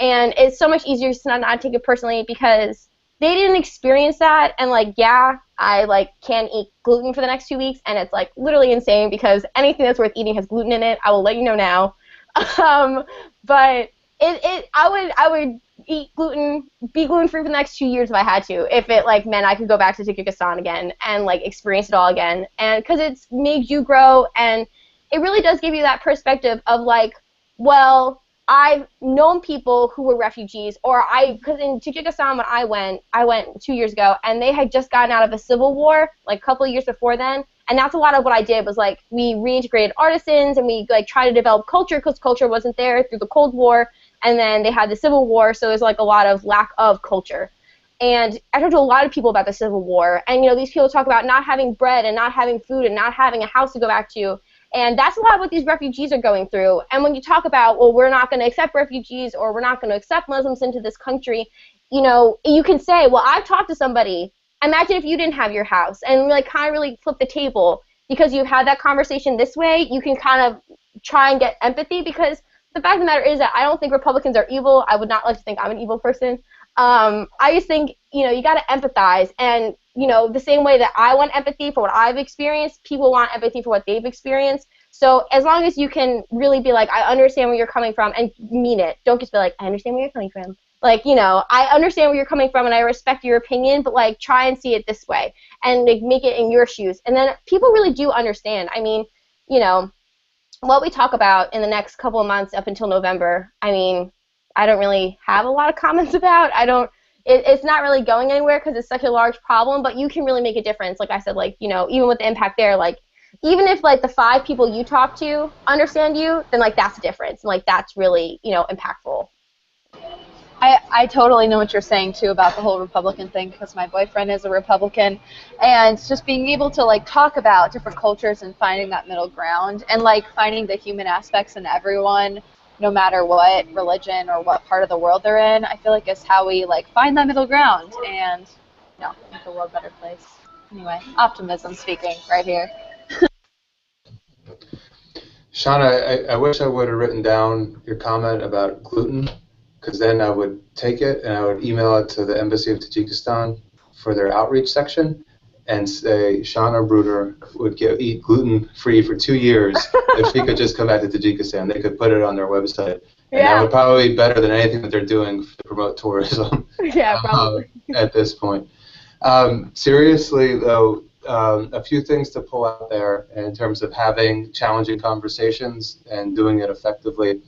And it's so much easier to not take it personally because they didn't experience that. And like, yeah, I like can't eat gluten for the next 2 weeks, and it's like literally insane because anything that's worth eating has gluten in it. I will let you know now. But I would eat gluten, be gluten free for the next 2 years if I had to, if it like meant I could go back to Tajikistan again and like experience it all again, and because it's made you grow, and it really does give you that perspective of like, well, I've known people who were refugees, or because in Tajikistan when I went 2 years ago, and they had just gotten out of a civil war like a couple of years before then, and that's a lot of what I did was like we reintegrated artisans and we like tried to develop culture because culture wasn't there through the Cold War, and then they had the Civil War, so it was like a lot of lack of culture. And I talked to a lot of people about the Civil War, and you know these people talk about not having bread and not having food and not having a house to go back to. And that's a lot of what these refugees are going through. And when you talk about, well, we're not going to accept refugees or we're not going to accept Muslims into this country, you know, you can say, well, I've talked to somebody. Imagine if you didn't have your house, and like kind of really flip the table because you've had that conversation this way. You can kind of try and get empathy, because the fact of the matter is that I don't think Republicans are evil. I would not like to think I'm an evil person. I just think, you know, you got to empathize, and you know, the same way that I want empathy for what I've experienced, people want empathy for what they've experienced. So as long as you can really be like, I understand where you're coming from, and mean it. Don't just be like, I understand where you're coming from. Like, you know, I understand where you're coming from and I respect your opinion, but like try and see it this way and like make it in your shoes. And then people really do understand. I mean, you know, what we talk about in the next couple of months up until November, I mean, I don't really have a lot of comments about. It's not really going anywhere because it's such a large problem, but you can really make a difference. Like I said, like, you know, even with the impact there, like, even if, like, the 5 people you talk to understand you, then, like, that's a difference. And, like, that's really, you know, impactful. I totally know what you're saying, too, about the whole Republican thing, because my boyfriend is a Republican, and just being able to, like, talk about different cultures and finding that middle ground and, like, finding the human aspects in everyone, no matter what religion or what part of the world they're in, I feel like is how we like find that middle ground and, you know, make the world a better place. Anyway, optimism speaking right here. Shauna, I wish I would have written down your comment about gluten, because then I would take it and I would email it to the Embassy of Tajikistan for their outreach section and say Shauna Bruder would eat gluten-free for 2 years if she could just come back to Tajikistan. They could put it on their website. And that would probably be better than anything that they're doing to promote tourism. Yeah, probably. At this point. Seriously, though, a few things to pull out there in terms of having challenging conversations and doing it effectively.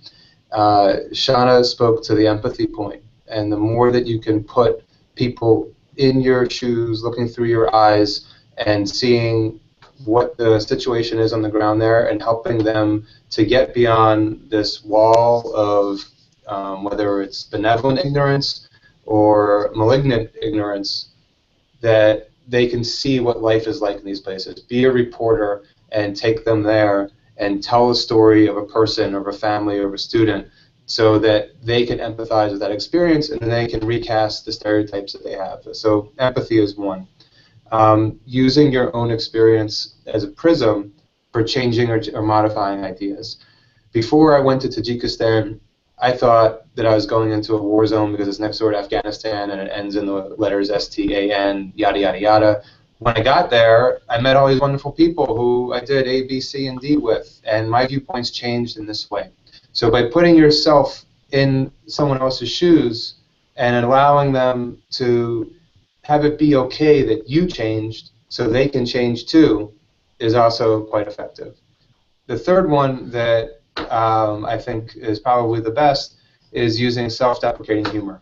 Shauna spoke to the empathy point, and the more that you can put people in your shoes, looking through your eyes, and seeing what the situation is on the ground there, and helping them to get beyond this wall of whether it's benevolent ignorance or malignant ignorance, that they can see what life is like in these places. Be a reporter and take them there and tell a story of a person or a family or a student so that they can empathize with that experience and then they can recast the stereotypes that they have. So empathy is one. Using your own experience as a prism for changing or modifying ideas. Before I went to Tajikistan, I thought that I was going into a war zone because it's next door to Afghanistan and it ends in the letters STAN, yada, yada, yada. When I got there, I met all these wonderful people who I did A, B, C, and D with, and my viewpoints changed in this way. So by putting yourself in someone else's shoes and allowing them to have it be okay that you changed so they can change too is also quite effective. The third one that I think is probably the best is using self-deprecating humor.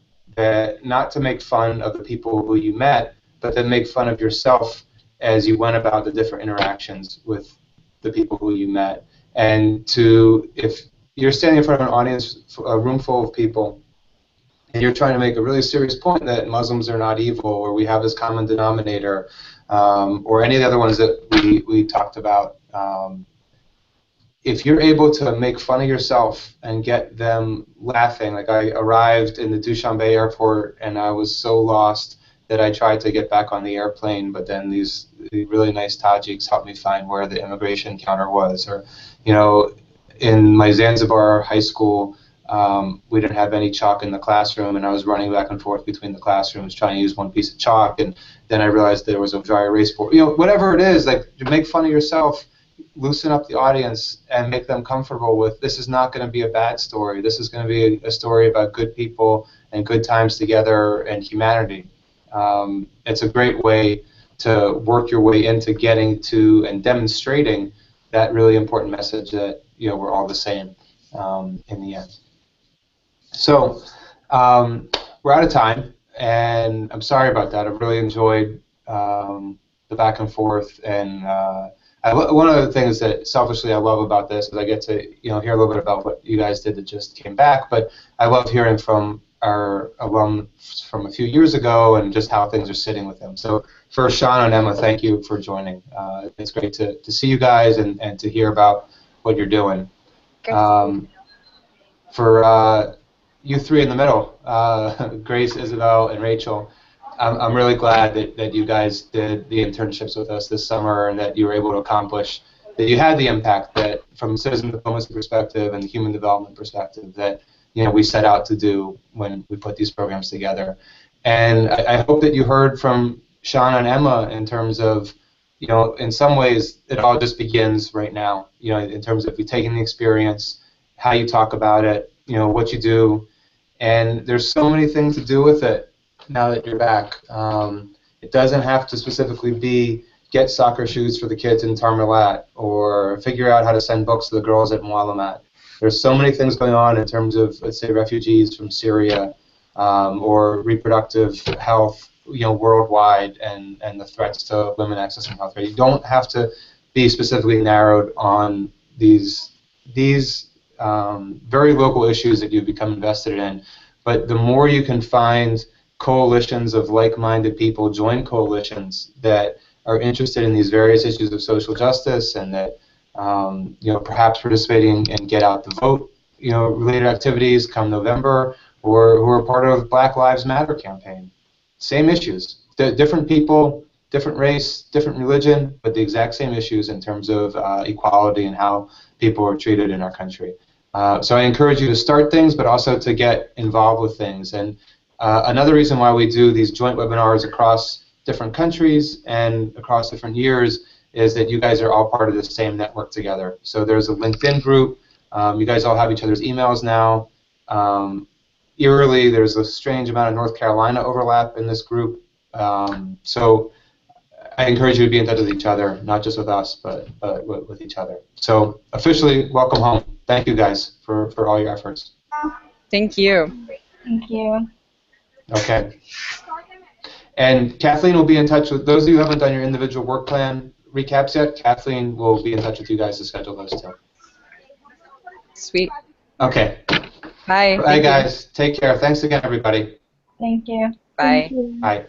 Not to make fun of the people who you met, but to make fun of yourself as you went about the different interactions with the people who you met. And if you're standing in front of an audience, a room full of people, and you're trying to make a really serious point that Muslims are not evil, or we have this common denominator, or any of the other ones that we talked about, if you're able to make fun of yourself and get them laughing, like I arrived in the Dushanbe airport and I was so lost that I tried to get back on the airplane, but then these really nice Tajiks helped me find where the immigration counter was. Or, you know, in my Zanzibar high school, we didn't have any chalk in the classroom, and I was running back and forth between the classrooms trying to use one piece of chalk, and then I realized there was a dry erase board. You know, whatever it is, like, to make fun of yourself loosen up the audience and make them comfortable with this is not going to be a bad story. This is going to be a story about good people and good times together and humanity. It's a great way to work your way into getting to and demonstrating that really important message that we're all the same in the end. So we're out of time, and I'm sorry about that. I really enjoyed the back and forth, and one of the things that selfishly I love about this is I get to hear a little bit about what you guys did that just came back, but I love hearing from our alum from a few years ago and just how things are sitting with them. So first, Sean and Emma, thank you for joining. It's great to see you guys and to hear about what you're doing. For you three in the middle, Grace, Isabel, and Rachel, I'm really glad that you guys did the internships with us this summer and that you were able to accomplish, that you had the impact that from a citizen diplomacy perspective and the human development perspective that we set out to do when we put these programs together. And I hope that you heard from Sean and Emma in terms of, in some ways it all just begins right now, in terms of you taking the experience, how you talk about it, what you do, and there's so many things to do with it now that you're back. It doesn't have to specifically be get soccer shoes for the kids in Tarmalat or figure out how to send books to the girls at Mualamat. There's so many things going on in terms of, let's say, refugees from Syria or reproductive health, worldwide, and the threats to women accessing health care. You don't have to be specifically narrowed on these very local issues that you've become invested in, but the more you can find coalitions of like-minded people, join coalitions that are interested in these various issues of social justice and that perhaps participating in Get Out the Vote, related activities come November, or who are part of Black Lives Matter campaign. Same issues, different people, different race, different religion, but the exact same issues in terms of equality and how people are treated in our country. So I encourage you to start things, but also to get involved with things. And another reason why we do these joint webinars across different countries and across different years is that you guys are all part of the same network together. So there's a LinkedIn group. You guys all have each other's emails now. Eerily, there's a strange amount of North Carolina overlap in this group. So I encourage you to be in touch with each other, not just with us, but with each other. So officially, welcome home. Thank you guys for all your efforts. Thank you. Thank you. Okay. And Kathleen will be in touch with those of you who haven't done your individual work plan recaps yet. Kathleen will be in touch with you guys to schedule those too. Sweet. Okay. Bye. Bye, guys. Take care. Thanks again, everybody. Thank you. Bye. Thank you. Bye.